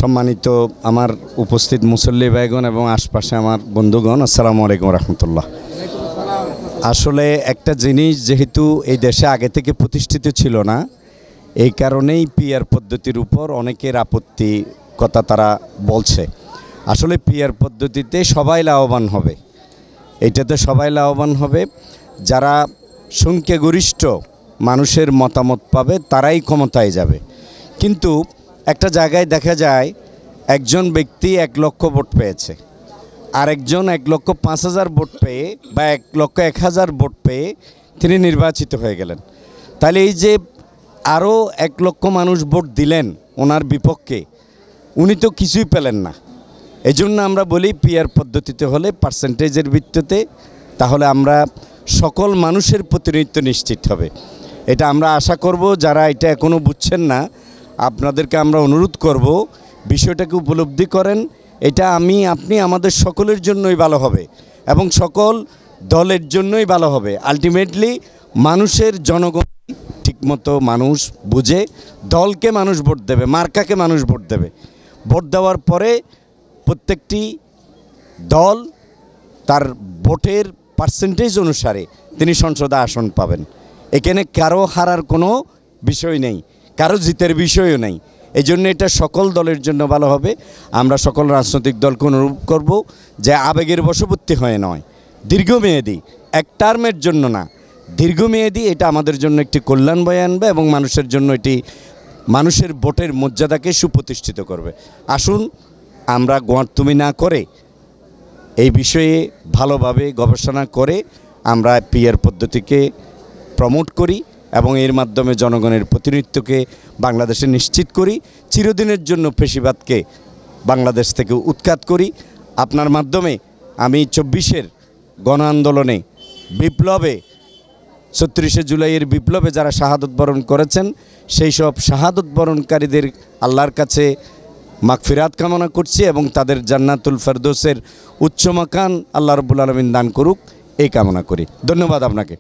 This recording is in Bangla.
সম্মানিত আমার উপস্থিত মুসল্লি ভাইগণ এবং আশপাশে আমার বন্ধুগণ, আসসালামু আলাইকুম রহমতুল্লাহ। আসলে একটা জিনিস যেহেতু এই দেশে আগে থেকে প্রতিষ্ঠিত ছিল না, এই কারণেই পিআর পদ্ধতির উপর অনেকের আপত্তি কথা তারা বলছে। আসলে পিআর পদ্ধতিতে সবাই লাভবান হবে, এটাতে সবাই লাভবান হবে। যারা সংখ্যাগরিষ্ঠ মানুষের মতামত পাবে তারাই ক্ষমতায় যাবে। কিন্তু একটা জায়গায় দেখা যায় একজন ব্যক্তি 1 লক্ষ ভোট পেয়েছে, আরেকজন 1,05,000 ভোট পেয়ে বা 1,01,000 ভোট পেয়ে তিনি নির্বাচিত হয়ে গেলেন। তাহলে এই যে আরও 1 লক্ষ মানুষ ভোট দিলেন ওনার বিপক্ষে, উনি তো কিছুই পেলেন না। এই জন্য আমরা বলি পিআর পদ্ধতিতে হলে পার্সেন্টেজের ভিত্তিতে, তাহলে আমরা সকল মানুষের প্রতিনিধিত্ব নিশ্চিত হবে। এটা আমরা আশা করব। যারা এটা এখনও বুঝছেন না, আপনাদেরকে আমরা অনুরোধ করব বিষয়টাকে উপলব্ধি করেন। এটা আপনি আমাদের সকলের জন্যই ভালো হবে এবং সকল দলের জন্যই ভালো হবে। আলটিমেটলি মানুষের জনগণ ঠিকমতো মানুষ বুঝে দলকে মানুষ ভোট দেবে, মার্কাকে মানুষ ভোট দেবে। ভোট দেওয়ার পরে প্রত্যেকটি দল তার ভোটের পার্সেন্টেজ অনুসারে তিনি সংসদে আসন পাবেন। এখানে কারো হারার কোনো বিষয় নেই, কারো জিতের বিষয়ও নেই। এই জন্য এটা সকল দলের জন্য ভালো হবে। আমরা সকল রাজনৈতিক দলকে অনুরোধ করব যে আবেগের বশবর্তী হয়ে নয়, দীর্ঘমেয়াদী, এক টার্মের জন্য না, দীর্ঘমেয়াদী এটা আমাদের জন্য একটি কল্যাণ বয়ে আনবে এবং মানুষের জন্য এটি মানুষের ভোটের মর্যাদাকে সুপ্রতিষ্ঠিত করবে। আসুন আমরা গোয়ার্তুমি না করে এই বিষয়ে ভালোভাবে গবেষণা করে আমরা পিআর পদ্ধতিকে প্রমোট করি এবং এর মাধ্যমে জনগণের প্রতিনিধিত্বকে বাংলাদেশে নিশ্চিত করি। চিরদিনের জন্য ফ্যাসিবাদকে বাংলাদেশ থেকে উৎখাত করি। আপনার মাধ্যমে আমি 24-এর গণ আন্দোলনে, বিপ্লবে, 36শে জুলাইয়ের বিপ্লবে যারা শাহাদত বরণ করেছেন সেই সব শাহাদত বরণকারীদের আল্লাহর কাছে মাগফিরাত কামনা করছি এবং তাদের জান্নাতুল ফেরদৌসের উচ্চ মাকান আল্লাহ রাব্বুল আলামিন দান করুক, এই কামনা করি। ধন্যবাদ আপনাকে।